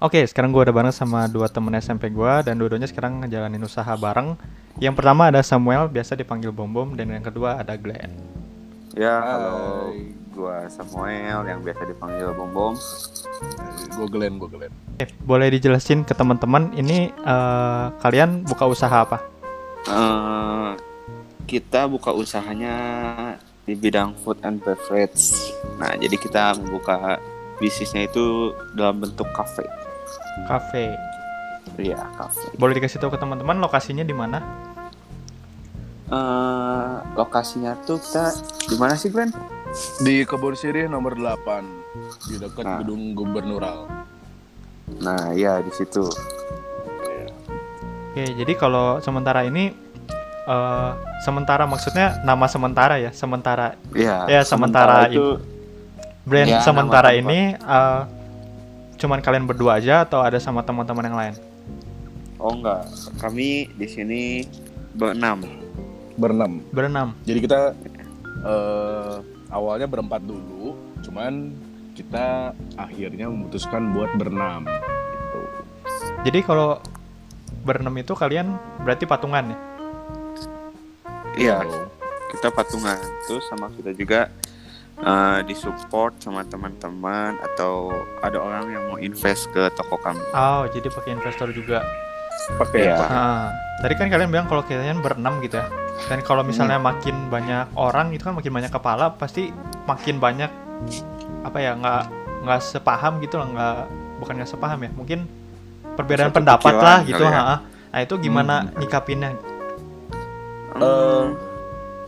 Oke, sekarang gue udah bareng sama dua temen SMP gue dan dua-duanya sekarang ngejalanin usaha bareng. Yang pertama ada Samuel, biasa dipanggil Bom Bom, dan yang kedua ada Glenn. Ya, halo, Hai, gua Samuel yang biasa dipanggil Bom Bom. gue Glenn. Boleh dijelasin ke teman-teman ini kalian buka usaha apa? Eh, kita buka usahanya di bidang food and beverage. Nah, jadi kita membuka bisnisnya itu dalam bentuk kafe. Cafe. Iya, kafe. Boleh dikasih tahu ke teman-teman lokasinya di mana? Lokasinya tuh kita di mana sih, Glenn? Di Kebon Sirih nomor 8 di dekat Nah. gedung Gubernural. Nah, ya di situ. Oke, jadi kalau sementara ini sementara maksudnya nama sementara ya, sementara Iya, ya sementara itu brand ya, sementara nama tempat. ini cuman kalian berdua aja atau ada sama teman-teman yang lain? Oh enggak, kami di sini berenam. Berenam. Jadi kita awalnya berempat dulu, cuman kita akhirnya memutuskan buat berenam. Gitu. Jadi kalau berenam itu kalian berarti patungan ya? Iya, kita patungan. Terus sama kita juga disupport sama teman-teman atau ada orang yang mau invest ke toko kami. Oh, jadi pakai investor juga. Pakai Iya. Tadi kan kalian bilang kalau kalian berenam gitu ya. Dan kalau misalnya makin banyak orang itu kan makin banyak kepala, pasti makin banyak apa ya, nggak sepaham gitu lah, bukan nggak sepaham ya, mungkin perbedaan Satu pendapat pikiran lah gitu. kali ya. Nah itu gimana nyikapinnya?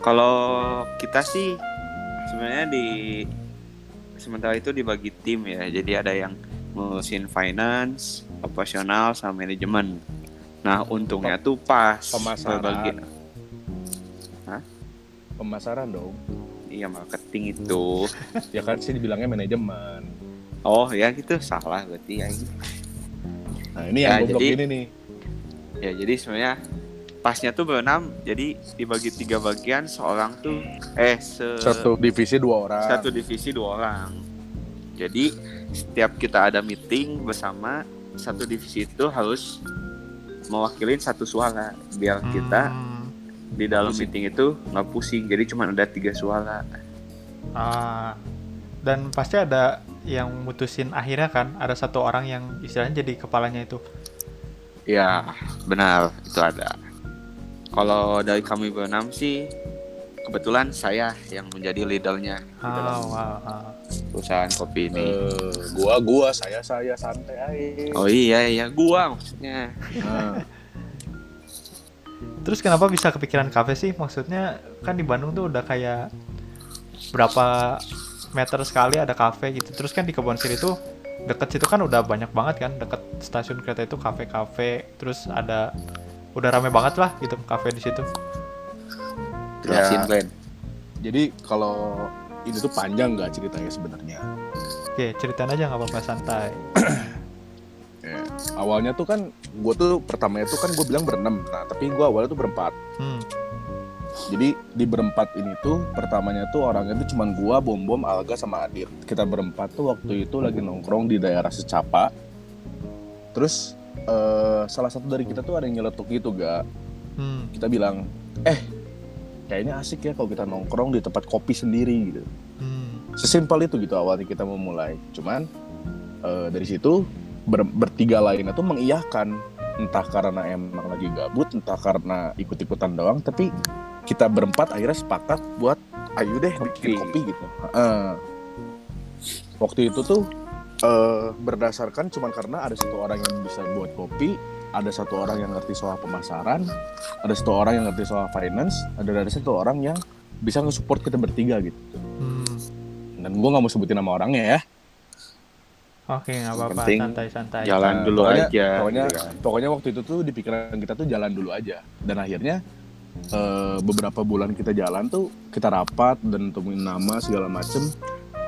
Kalau kita sih sebenarnya di sementara itu dibagi tim ya. Jadi ada yang ngurusin finance, operasional, sama manajemen. Nah, untungnya tuh pas Pemasaran. Hah? Pemasaran dong. Iya, marketing itu. Ya kan sih dibilangnya manajemen. Oh ya gitu, salah berarti ya. Nah ini Ya, yang goblok jadi- ini nih. Ya jadi sebenarnya pasnya tuh berenam, jadi dibagi 3 bagian, seorang tuh Satu divisi 2 orang. satu divisi 2 orang. Jadi setiap kita ada meeting bersama, satu divisi itu harus mewakilin satu suara biar kita di dalam meeting itu nggak pusing. Jadi cuma ada 3 suara. Dan pasti ada yang mutusin akhirnya kan, ada satu orang yang istilahnya jadi kepalanya itu. Ya benar, itu ada. Kalau dari kami berenam sih kebetulan saya yang menjadi leadernya di dalam perusahaan kopi ini. Saya santai aja. Oh iya, gua maksudnya. Terus kenapa bisa kepikiran kafe sih? Maksudnya kan di Bandung tuh udah kayak berapa meter sekali ada kafe gitu. Terus kan di Kebon Sirih itu deket situ kan udah banyak banget kan, deket stasiun kereta itu kafe-kafe. Terus ada udah rame banget lah gitu kafe di situ. Jelasin, Glenn. Jadi kalau ini tuh panjang nggak ceritanya sebenarnya. Oke, ceritain aja nggak apa-apa, santai. Ya, awalnya tuh kan gue tuh pertamanya tuh kan gue bilang berenam, nah tapi gue awalnya tuh berempat. Jadi di berempat ini tuh pertamanya tuh orangnya tuh cuman gue, Bom Bom, Alga sama Adit. Kita berempat tuh waktu itu lagi nongkrong di daerah Secapa. Terus salah satu dari kita tuh ada yang nyeletuk gitu gak. Kita bilang, kayaknya asik ya kalau kita nongkrong di tempat kopi sendiri gitu. Sesimpel itu gitu awalnya kita mau mulai. Cuman dari situ bertiga lainnya tuh mengiyakan, entah karena emang lagi gabut, entah karena ikut-ikutan doang, tapi kita berempat akhirnya sepakat buat ayo deh bikin kopi gitu. Waktu itu tuh berdasarkan cuman karena ada satu orang yang bisa buat kopi, ada satu orang yang ngerti soal pemasaran, ada satu orang yang ngerti soal finance, ada satu orang yang bisa nge-support kita bertiga gitu. Dan gue nggak mau sebutin nama orangnya ya. Oke, nggak apa-apa, santai-santai. Jalan dulu aja. Pokoknya waktu itu tuh di pikiran kita tuh jalan dulu aja. Dan akhirnya beberapa bulan kita jalan tuh kita rapat dan temuin nama segala macem.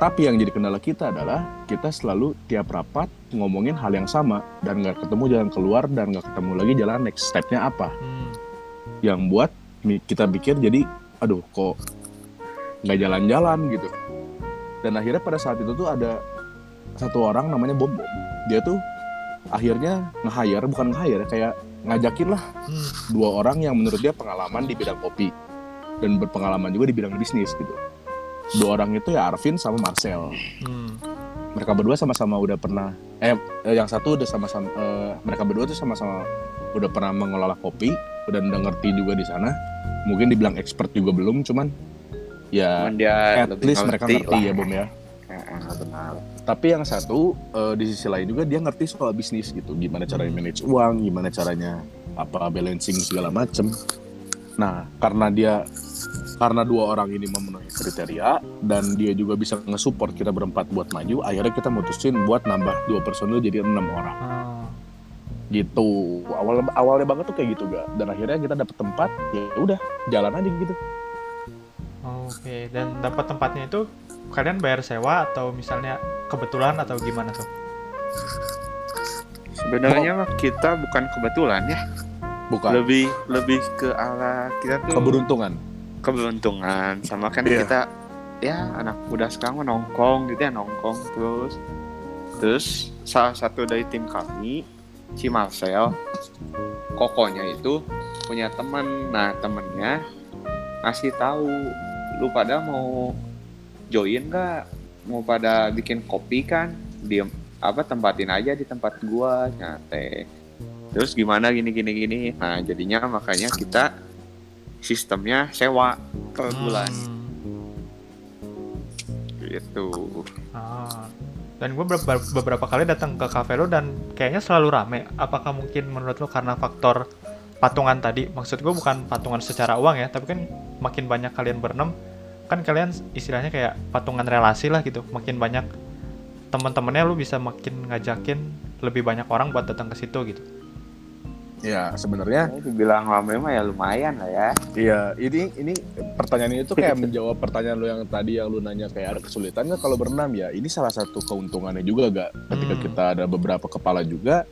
Tapi yang jadi kendala kita adalah kita selalu tiap rapat ngomongin hal yang sama dan nggak ketemu jalan keluar dan nggak ketemu lagi jalan next stepnya apa. Yang buat kita pikir jadi aduh kok nggak jalan-jalan gitu. Dan akhirnya pada saat itu tuh ada satu orang namanya Bom Bom. Dia tuh akhirnya bukan nge-hire, kayak ngajakin lah dua orang yang menurut dia pengalaman di bidang kopi dan berpengalaman juga di bidang bisnis gitu. Dua orang itu ya Arvin sama Marcel. Mereka berdua sama-sama udah pernah yang satu udah sama-sama mereka berdua tuh sama-sama udah pernah mengelola kopi, udah ngerti juga di sana. Mungkin dibilang expert juga belum, cuman ya dia at least mereka ngerti lah. Ya Bom ya. Benar. Tapi yang satu di sisi lain juga dia ngerti soal bisnis gitu, gimana caranya manage uang, gimana caranya balancing segala macem. Nah karena dua orang ini memenuhi kriteria dan dia juga bisa nge-support kita berempat buat maju, akhirnya kita mutusin buat nambah 2 personil jadi 6 orang. Gitu. Awalnya banget tuh kayak gitu gak. Dan akhirnya kita dapet tempat, ya udah jalan aja gitu. Oke, dan dapat tempatnya itu kalian bayar sewa atau misalnya kebetulan atau gimana tuh? Sebenarnya mah kita bukan kebetulan ya. Bukan. Lebih ke arah kita tuh keberuntungan sama kan kita ya anak muda sekarang nongkrong gitu ya, nongkrong terus salah satu dari tim kami si Marcel kokonya itu punya teman. Nah temennya ngasih tahu, lu pada mau join nggak, mau pada bikin kopi kan, tempatin aja di tempat gua nyate. Terus gimana gini. Nah jadinya makanya kita sistemnya sewa per bulan gitu. Dan gue beberapa kali datang ke kafe lo dan kayaknya selalu rame. Apakah mungkin menurut lo karena faktor patungan tadi? Maksud gue bukan patungan secara uang ya, tapi kan makin banyak kalian berenam, kan kalian istilahnya kayak patungan relasi lah gitu. Makin banyak teman-temannya lo bisa makin ngajakin lebih banyak orang buat datang ke situ gitu. Ya sebenarnya dibilang rame mah ya lumayan lah ya. Iya, ini pertanyaan itu kayak menjawab pertanyaan lu yang tadi yang lu nanya kayak ada kesulitan nggak kalau berenam ya. Ini salah satu keuntungannya juga gak. Ketika kita ada beberapa kepala juga,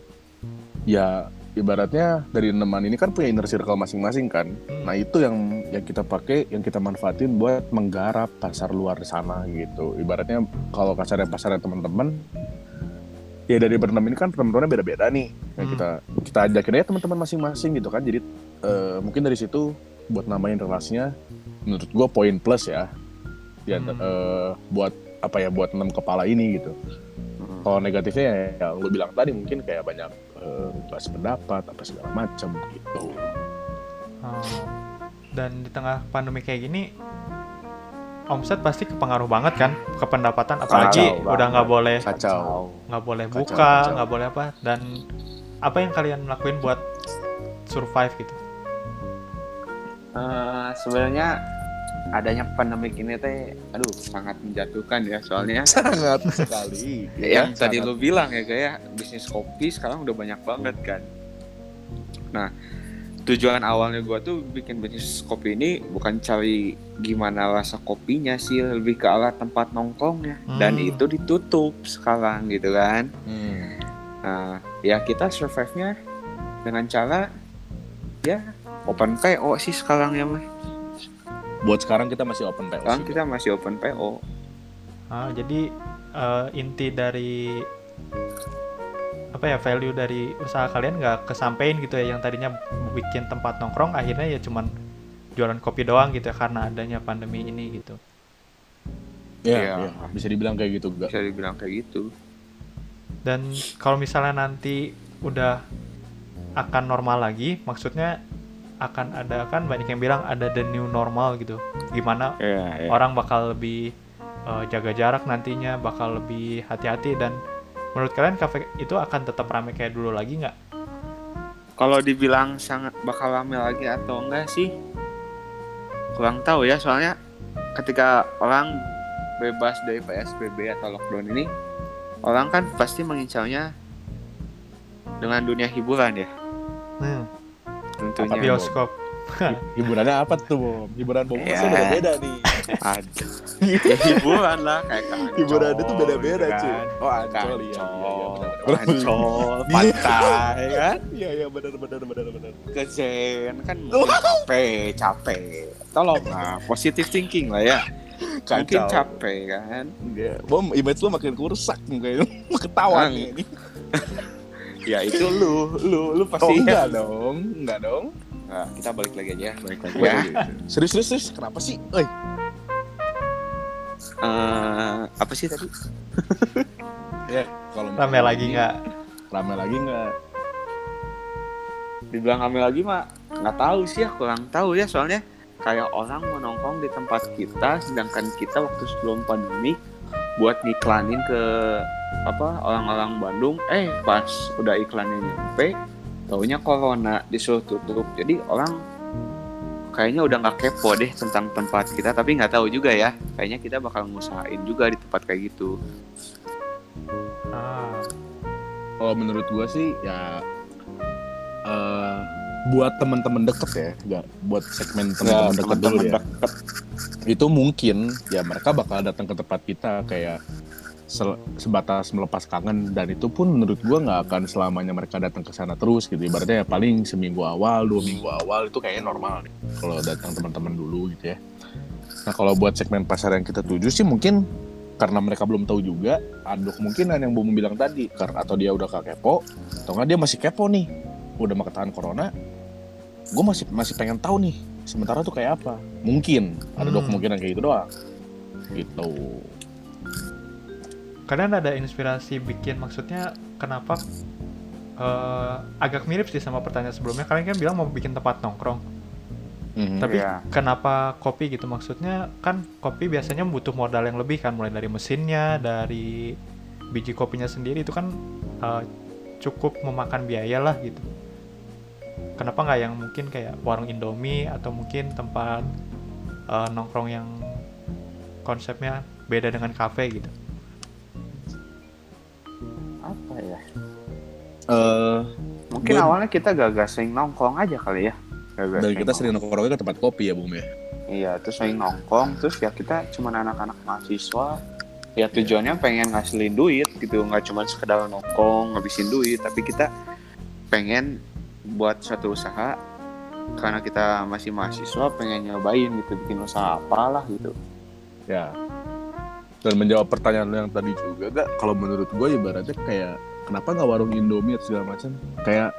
ya ibaratnya dari teman ini kan punya inner circle masing-masing kan. Nah itu yang kita pakai, yang kita manfaatin buat menggarap pasar luar sana gitu. Ibaratnya kalau pasarnya teman-teman, ya dari berenam ini kan teman-temannya beda-beda nih. Yang kita ajakin aja teman-teman masing-masing gitu kan. Jadi mungkin dari situ buat namain relasinya menurut gue poin plus ya. Buat buat 6 kepala ini gitu. Kalau negatifnya ya lu bilang tadi mungkin kayak banyak bahas pendapat apa segala macam gitu. Dan di tengah pandemi kayak gini omset pasti kepengaruh banget kan ke pendapatan, apalagi udah nggak boleh buka, nggak boleh apa. Dan apa yang kalian lakuin buat survive gitu? Sebenarnya adanya pandemi ini sangat menjatuhkan ya, soalnya sangat sekali. Yang tadi lu bilang ya kayak bisnis kopi sekarang udah banyak banget kan. Nah tujuan awalnya gue tuh bikin bisnis kopi ini bukan cari gimana rasa kopinya sih, lebih ke arah tempat nongkrongnya. Dan itu ditutup sekarang gitu kan. Nah ya kita survive-nya dengan cara ya open PO sih sekarang ya mah. Buat sekarang kita masih open PO. Sekarang kita masih open PO. Jadi inti dari value dari usaha kalian nggak kesampein gitu ya, yang tadinya bikin tempat nongkrong akhirnya ya cuman jualan kopi doang gitu ya karena adanya pandemi ini gitu. Iya. Bisa dibilang kayak gitu gak? Bisa dibilang kayak gitu. Dan kalau misalnya nanti udah akan normal lagi, maksudnya akan ada, kan banyak yang bilang ada the new normal gitu. Gimana orang bakal lebih jaga jarak nantinya, bakal lebih hati-hati. Dan menurut kalian kafe itu akan tetap ramai kayak dulu lagi nggak? Kalau dibilang sangat bakal ramai lagi atau enggak sih, kurang tahu ya. Soalnya ketika orang bebas dari PSBB atau lockdown ini, orang kan pasti mengincarnya dengan dunia hiburan ya. Tentunya. Apa bioskop? Hiburannya apa tuh, Bom? Hiburan Bom masih beda-beda nih. Aduh. Ya, hiburan lah kayak Ancol. Hiburan itu beda-beda, gitu cuy. kan. Oh, Ancol iya. Ancol, pantai kan? Iya, benar. Ke Zen kan capek. Tolong lah, positive thinking lah ya. Mungkin capek kan. Bom, image lu makin rusak kayaknya. Ketawa nih. Ya itu lu Oh, pasti. enggak dong. Nah, kita balik lagi aja. Balik lagi Ya. ya. Serius. Kenapa sih? Apa sih tadi? Ya, kalau Rame lagi nggak? Rame lagi nggak? Dibilang rame lagi mah nggak tahu sih ya, kurang tahu ya, soalnya kayak orang mau nongkrong di tempat kita, sedangkan kita waktu sebelum pandemi buat ngiklanin ke orang-orang Bandung, pas udah iklannya nyampe, taunya corona disuruh tutup. Jadi orang kayaknya udah nggak kepo deh tentang tempat kita, tapi nggak tahu juga ya. Kayaknya kita bakal ngusahain juga di tempat kayak gitu. Kalau menurut gua sih ya buat teman-teman deket ya, nggak buat segmen teman-teman deket dulu ya. Deket. Itu mungkin ya mereka bakal datang ke tempat kita kayak sebatas melepas kangen, dan itu pun menurut gua nggak akan selamanya mereka datang ke sana terus gitu. Ibaratnya ya paling seminggu awal, 2 minggu awal itu kayaknya normal nih kalau datang teman-teman dulu gitu ya. Nah kalau buat segmen pasar yang kita tuju sih mungkin karena mereka belum tahu juga, ada kemungkinan yang Bung bilang tadi, karena atau dia udah kepo, atau nggak dia masih kepo nih, udah mau ketahan corona, gue masih pengen tahu nih, sementara tuh kayak apa? Mungkin ada dua kemungkinan kayak gitu doang, gitu. Kalian ada inspirasi bikin, maksudnya kenapa agak mirip sih sama pertanyaan sebelumnya. Kalian kan bilang mau bikin tempat nongkrong. Tapi Iya. kenapa kopi gitu? Maksudnya kan kopi biasanya butuh modal yang lebih kan, mulai dari mesinnya, dari biji kopinya sendiri itu kan cukup memakan biaya lah gitu. Kenapa nggak yang mungkin kayak warung Indomie atau mungkin tempat nongkrong yang konsepnya beda dengan kafe gitu? Apa ya? Mungkin Gue- awalnya kita gak sering nongkrong aja kali ya. Dan kita sering nongkrongnya ke tempat kopi ya Bung ya. Iya, terus sering nongkrong, terus ya kita cuman anak-anak mahasiswa. Ya tujuannya pengen ngasilin duit gitu, nggak cuma sekedar nongkrong ngabisin duit, tapi kita pengen buat suatu usaha karena kita masih mahasiswa, pengen nyobain gitu, bikin usaha apalah gitu. Ya. Dan menjawab pertanyaan lu yang tadi juga, gak? Kalau menurut gue ibaratnya kayak kenapa nggak warung Indomie atau segala macam? Kayak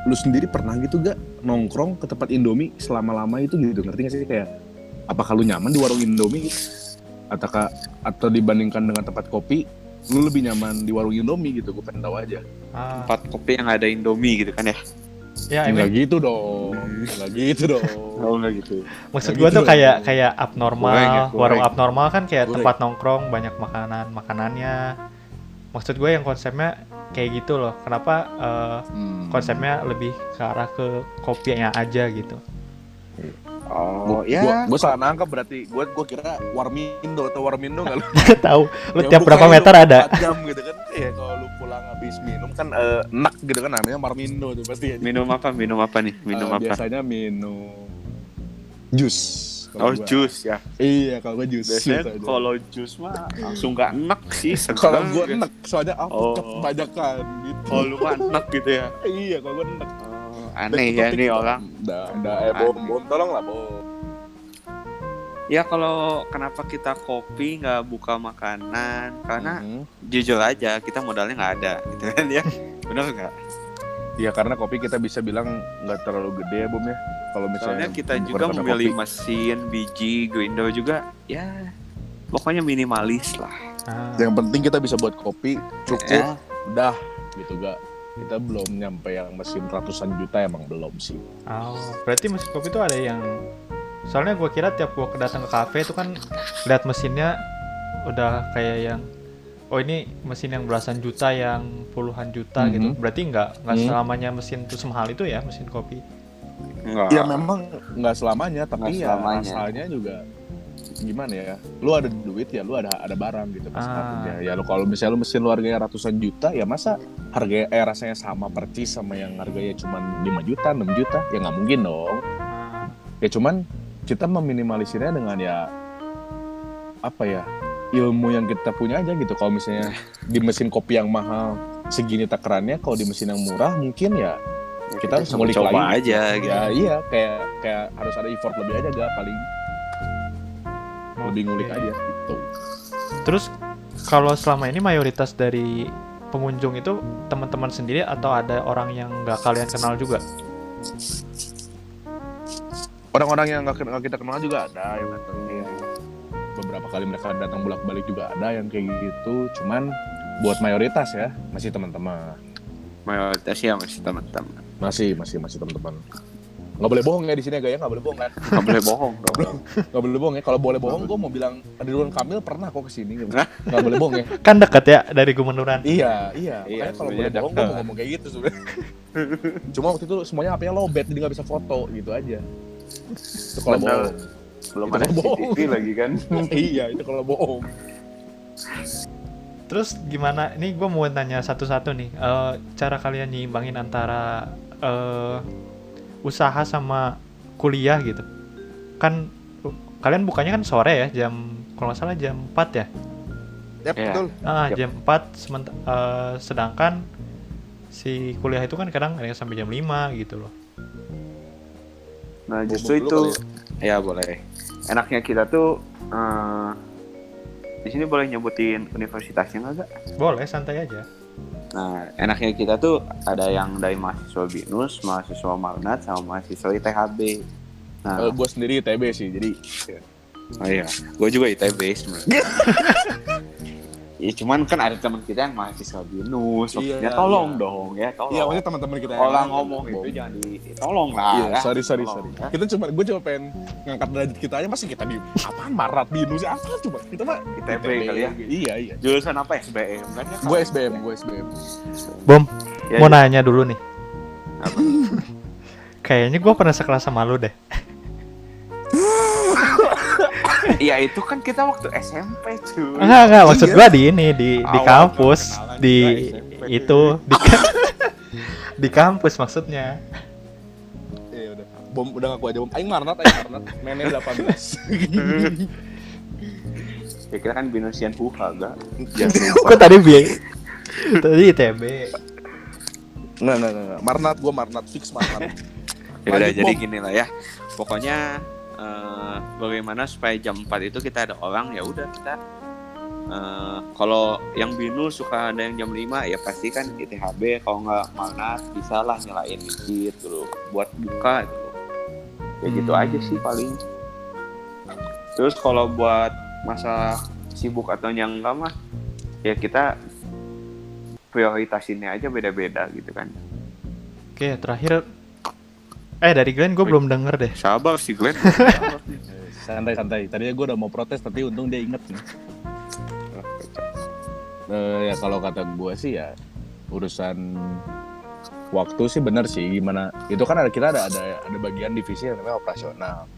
lu sendiri pernah gitu gak nongkrong ke tempat Indomie selama-lama itu gitu, ngerti gak sih? Kayak apakah lu nyaman di warung Indomie gitu? Atau dibandingkan dengan tempat kopi, lu lebih nyaman di warung Indomie gitu? Gue pengen tahu aja. Tempat kopi yang ada Indomie gitu kan ya. Ya, I Nggak mean, gitu dong. Nggak gitu dong. Oh enggak gitu. maksud Nggak gue gitu tuh dong. kayak abnormal. Goreng ya, Warung goreng. abnormal kan kayak Goreng. tempat nongkrong, banyak makanannya. Maksud gue yang konsepnya kayak gitu loh. Kenapa konsepnya lebih ke arah ke kopinya aja gitu? Oh ya. Gue salah nangkep berarti. Gue kira Warmindo nggak lu? Gak tahu. Lu Ya, tiap berapa bukanya meter ada? 4 jam gitu kan. Iya, kalau lu pulang habis minum kan enak gitu kan, namanya Warmindo tuh pasti. Minum apa nih? Minum apa? Biasanya minum jus. Oh, jus ya. Iya, kalau gue jus. Biasanya kalau jus mah langsung gak enak sih. kalau segar gue gitu. enak, soalnya Oh. kebanyakan gitu. Kalau lu mah enak gitu ya. Iya, kalau gue enak. Aneh ya nih orang. Bom, tolong lah, Bom. Ya kalau kenapa kita kopi nggak buka makanan? Karena Mhm. jujur aja kita modalnya nggak ada gitu kan ya. Benar nggak? Ya karena kopi kita bisa bilang nggak terlalu gede ya, Bom ya. Kalau misalnya Soalnya kita bukan juga karena memilih kopi. mesin, biji, grinder juga. Ya pokoknya minimalis lah. Yang penting kita bisa buat kopi cukup, Ya. udah gitu gak. Kita belum nyampe yang mesin ratusan juta, emang belum sih. Oh, berarti mesin kopi itu ada yang, soalnya gue kira tiap gue datang ke kafe itu kan lihat mesinnya udah kayak yang, oh ini mesin yang belasan juta, yang puluhan juta gitu. Berarti nggak selamanya mesin itu semahal itu ya, mesin kopi. Enggak. Ya memang nggak selamanya, tapi Nggak ya selamanya. rasanya juga gimana ya. Lu ada duit ya, lu ada barang gitu pas satunya. Ya lu kalau misalnya lu mesin lu harganya ratusan juta, ya masa harganya rasanya sama persis sama yang harganya cuma 5 juta, 6 juta? Ya nggak mungkin dong. Ya cuman kita meminimalisirnya dengan ya apa ya, ilmu yang kita punya aja gitu. Kalau misalnya di mesin kopi yang mahal segini takarannya, kalau di mesin yang murah mungkin ya kita harus ngulik coba lagi aja gitu. gitu. Ya iya, kayak harus ada effort lebih aja gak, paling lebih ngulik Oke. aja gitu. Terus kalau selama ini mayoritas dari pengunjung itu teman-teman sendiri atau ada orang yang nggak kalian kenal juga? Orang-orang yang nggak kita kenal juga ada yang datang. Beberapa kali mereka datang bolak-balik juga ada yang kayak gitu. Cuman buat mayoritas ya masih teman-teman. Mayoritas ya masih teman-teman. Masih teman-teman. Nggak boleh bohong ya di sini ya, nggak boleh bohong kan? Nggak boleh bohong dong. Nggak boleh bohong ya. Kalau boleh bohong, gue mau bilang Ridwan Kamil pernah kok kesini. Nggak boleh bohong ya. Kan dekat ya dari Gumenuran. Iya. Iya, Makanya kalau boleh sebenarnya bohong, gue mau ngomong kayak gitu sebenarnya. Cuma waktu itu semuanya HP-nya lowbat, jadi nggak bisa foto gitu aja. Itu kalau Bener. bohong. Belum Itu ada kalau bohong. CCTV lagi kan. Iya, itu kalau bohong. Terus gimana? Ini gue mau tanya satu-satu nih. Cara kalian nyimbangin antara usaha sama kuliah gitu. Kan kalian bukanya kan sore ya, kalau nggak salah jam 4 ya. Yap, Iya. betul. Yap. Jam 4 sedangkan si kuliah itu kan kadang ada yang sampai jam 5 gitu loh. Nah Bobo justru dulu itu kali ya boleh. Enaknya kita tuh di sini boleh nyebutin universitasnya nggak? Boleh, santai aja. Nah enaknya kita tuh ada yang dari mahasiswa BINUS, mahasiswa Marnat, sama mahasiswa ITHB. Nah, Gue sendiri ITB sih, jadi oh iya, gue juga ITB sebenarnya. Ya cuman kan ada teman kita yang mahasiswa BINUS, maksudnya Iya, tolong iya. dong ya, tolong. iya maksudnya teman-teman kita Orang yang ngomong bohong. itu jangan tolong lah. Iya, ya. sorry. Tolong, ya. Gue cuma pengen ngangkat derajat kita aja, masih kita di apaan Marat Binus apa coba? Kita mah ITB kali ya. Iya. Jurusan apa SBM kan ya? Gue SBM. Bom, Ya, mau ya. nanya dulu nih. Apa? Kayaknya gue pernah sekelas sama lu deh. Iya itu kan kita waktu SMP cuy. Enggak, maksud Iya. gue di ini di Awal kampus, kenalan di juga SMP itu di kampus maksudnya. Iya udah. Bom udah ngaku aja bom. Aing Marnat. Nenek 18. Ya kita kan binusian huha gak? Kok tadi tadi ITB. Nggak. Gue Marnat fix Marnat. Ya udah Lanjut, jadi Bom. gini lah ya. Pokoknya bagaimana supaya jam 4 itu kita ada orang ya udah kita kalau yang binus suka ada yang jam 5 ya pasti kan ITHB, kalau nggak Marnat bisa lah nyalain dikit dulu buat buka gitu. Ya gitu aja sih paling. Terus kalau buat masa sibuk atau yang enggak mah ya kita prioritasinnya aja beda-beda gitu kan. Oke, terakhir dari Glenn gue belum denger deh. Sabar sih Glenn. Santai. Tadinya gue udah mau protes tapi untung dia inget nih. Ya kalau kata gue sih ya urusan waktu sih bener sih, gimana itu kan kita ada bagian divisi yang namanya operasional.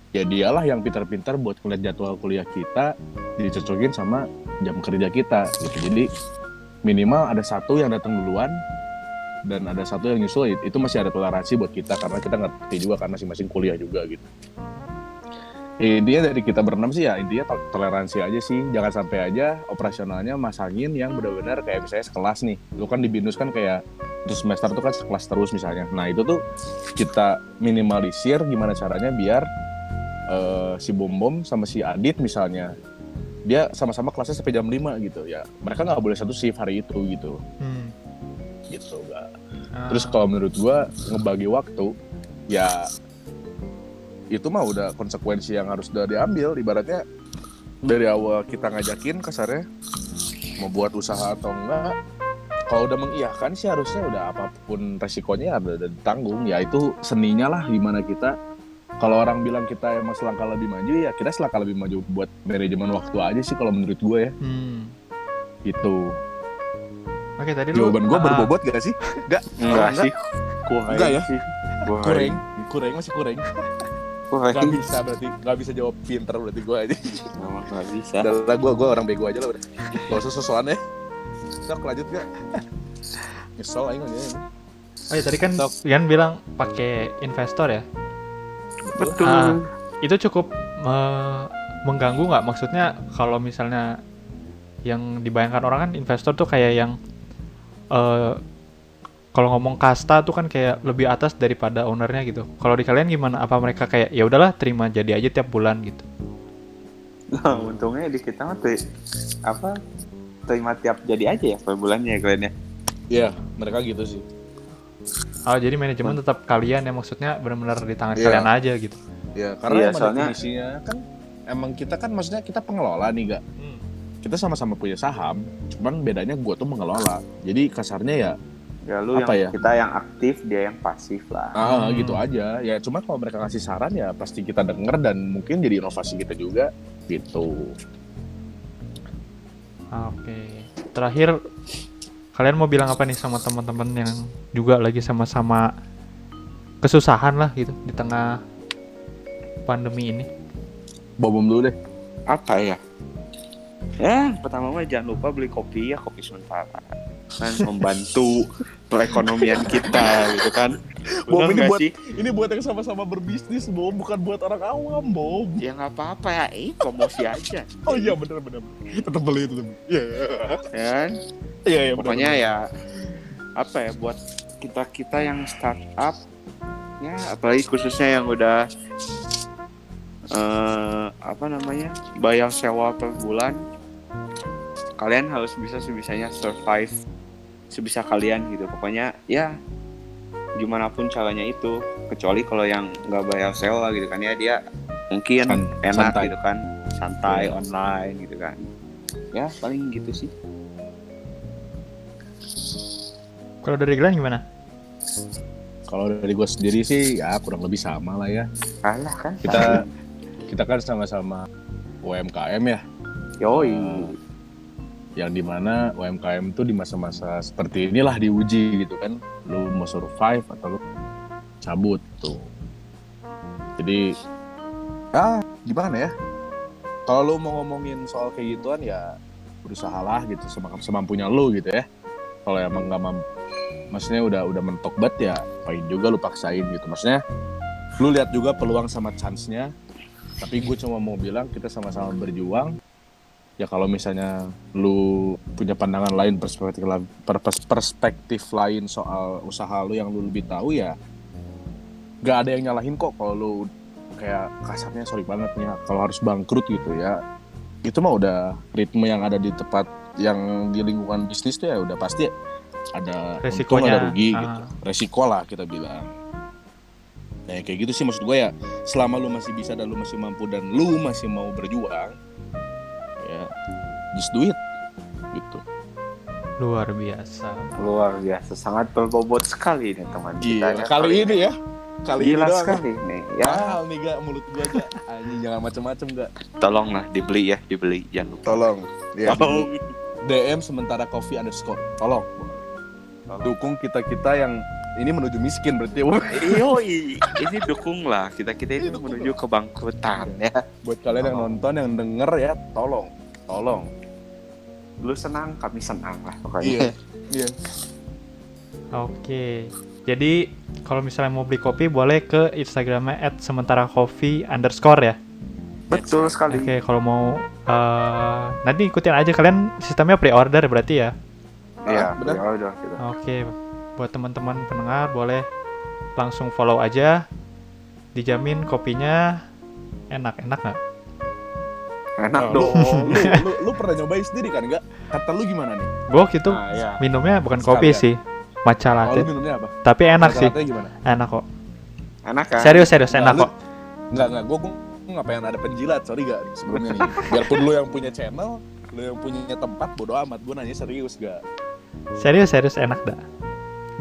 Ya dialah yang pintar-pintar buat ngeliat jadwal kuliah kita dicocokin sama jam kerja kita gitu. Jadi minimal ada satu yang datang duluan dan ada satu yang nyusul, itu masih ada toleransi buat kita karena kita ngerti juga kan masing-masing kuliah juga gitu. Intinya dari kita berenam sih ya intinya toleransi aja sih, jangan sampai aja operasionalnya masangin yang benar-benar kayak misalnya sekelas nih, lu kan di BINUS kan kayak terus semester tuh kan sekelas terus misalnya. Nah itu tuh kita minimalisir gimana caranya biar si Bom sama si Adit misalnya dia sama-sama kelasnya sampai jam 5 gitu ya, mereka nggak boleh satu shift hari itu gitu. Gitu gak. Terus kalau menurut gua ngebagi waktu ya itu mah udah konsekuensi yang harus udah diambil. Ibaratnya dari awal kita ngajakin kasarnya mau buat usaha atau enggak, kalau udah mengiyakan sih harusnya udah apapun resikonya ada ditanggung. Ya itu seninya lah gimana kita, kalau orang bilang kita emang selangkah lebih maju ya kita selangkah lebih maju buat manajemen waktu aja sih kalau menurut gue ya. Gitu. Oke, tadi lu Jawaban gue berbobot gak sih? Enggak sih. Enggak ya? Sih. Kurang masih kurang. Gak bisa berarti, gak bisa jawab pinter berarti gue aja. Nggak bisa. Udah gue orang bego aja lah udah. Gak usah sosokan ya. Sok lanjut gak? Nyesel aja aja. Oh ya, tadi kan Ian bilang pakai investor ya. Betul. Itu cukup mengganggu nggak? Maksudnya kalau misalnya yang dibayangkan orang kan investor tuh kayak yang kalau ngomong kasta tuh kan kayak lebih atas daripada ownernya gitu. Kalau di kalian gimana? Apa mereka kayak ya udahlah terima jadi aja tiap bulan gitu? Nah, untungnya di kita mah tuh terima tiap jadi aja ya per bulannya ya kalian ya. Iya, mereka gitu sih. Oh, jadi manajemen tetap kalian ya, maksudnya benar-benar di tangan Iya. kalian aja gitu. Ya, karena Iya, emang soalnya- definisinya kan emang kita kan maksudnya kita pengelola nih, Gak. Kita sama-sama punya saham, cuman bedanya gue tuh mengelola. Jadi kasarnya ya, Ya lu Apa yang ya? kita yang aktif, dia yang pasif lah. gitu aja. Ya cuma kalau mereka kasih saran ya pasti kita denger dan mungkin jadi inovasi kita juga gitu. Oke. Terakhir, kalian mau bilang apa nih sama teman-teman yang juga lagi sama-sama kesusahan lah gitu di tengah pandemi ini? Bom dulu deh. Apa ya? Ya, pertama mah jangan lupa beli kopi ya, kopi sementara. Kan membantu perekonomian kita gitu kan. Bom, Bener ini nggak buat- sih? Ini buat yang sama-sama berbisnis, Bom, bukan buat orang awam, Bom. Ya nggak apa-apa ya, promosi aja. Oh iya benar. Tetap beli itu. Iya. Ya kan? Iya, Pokoknya ya apa ya buat kita yang startup ya, apalagi khususnya yang udah bayar sewa per bulan, kalian harus bisa sebisanya survive sebisa kalian gitu. Pokoknya ya gimana pun caranya itu, kecuali kalau yang nggak bayar sewa gitu kan ya, dia mungkin enak santai. gitu kan, santai Iya. online gitu kan ya, paling gitu sih. Kalau dari Glenn gimana? Kalau dari gue sendiri sih ya kurang lebih sama lah ya. Kalah kan Kita kan sama-sama UMKM ya. yoi. Yang dimana UMKM tuh di masa-masa seperti inilah diuji gitu kan. Lu mau survive atau lu cabut tuh. Jadi gimana ya? Kalau lu mau ngomongin soal kayak gituan ya berusahalah gitu semampunya lu gitu ya. Kalau emang nggak maksudnya udah mentok banget ya paling juga lu paksain gitu. Maksudnya lu lihat juga peluang sama chance-nya. Tapi gue cuma mau bilang kita sama-sama berjuang. Ya kalau misalnya lu punya pandangan lain, perspektif lain soal usaha lu yang lu lebih tahu ya gak ada yang nyalahin kok kalau lu kayak kasarnya sorry banget nih kalau harus bangkrut gitu ya. Itu mah udah ritme yang ada di tempat yang di lingkungan bisnis tuh ya udah pasti ada untung Resikonya. ada rugi gitu. Resiko lah kita bilang. Nah kayak gitu sih maksud gue ya, selama lu masih bisa dan lu masih mampu dan lu masih mau berjuang ya just do it gitu. Luar biasa. Luar biasa, sangat berbobot sekali nih teman kita ya. Kali ini ya kali Gila ini doang sekali nih ya. mahal nih gak mulut gue aja anjing jangan macem-macem gak Tolonglah dibeli ya, dibeli jangan lupa. tolong ya, Tolong. DM sementara coffee underscore tolong dukung kita yang ini menuju miskin berarti Yoi, ini dukunglah kita ini menuju kebangkrutan ya. buat kalian yang nonton yang denger ya tolong Lu senang, kami senang lah iya pokoknya. iya Oke. Jadi kalau misalnya mau beli kopi boleh ke Instagramnya @sementaracoffee_ ya. Betul sekali. Oke, kalau mau nanti ikutin aja, kalian sistemnya pre-order berarti ya. Iya, benar. ya udah gitu. Oke, buat teman-teman pendengar boleh langsung follow aja. Dijamin kopinya enak-enak nggak? Enak lu, dong. lu pernah nyobain sendiri kan enggak kata lu gimana nih Gue waktu itu iya. minumnya bukan kopi Sekalian. sih, matcha Kalau latte. lu minumnya apa Tapi enak sih, Rata-ratanya gimana enak kok. Enak kan? Serius Nah, enak lu- kok. Enggak, gue nggak pengen ada penjilat, sorry gak sebelumnya nih. Biarpun lu yang punya channel, lu yang punya tempat, bodo amat. Gue nanya serius gak? Serius enak dah.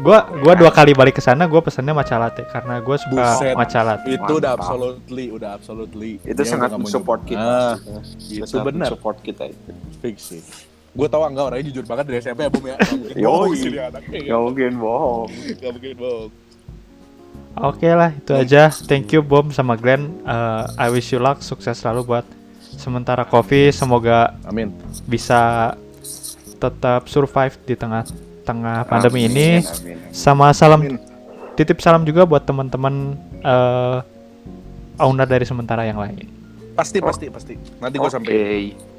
Gua 2 kali balik ke sana gue pesennya matcha latte karena gue suka Buset. matcha latte. Itu udah Mantap. absolutely. Itu Dia sangat udah nggak mau support nyoba. kita. Ah, Itu itu sangat benar. support kita itu. Fix sih. Gue tau enggak orangnya jujur banget dari SMP ya, Bum ya. Nggak mungkin Yoi. bohong sih dia anaknya. Gak mungkin bohong. Nggak mungkin bohong. Oke lah, itu aja. Thank you Bom sama Glenn. I wish you luck, sukses selalu buat Sementara Coffee. Semoga Amin. bisa tetap survive di tengah pandemi Amin, ini. amin. Sama salam, Amin. titip salam juga buat teman-teman owner dari Sementara yang lain. Pasti. Nanti gue sampai. Oke.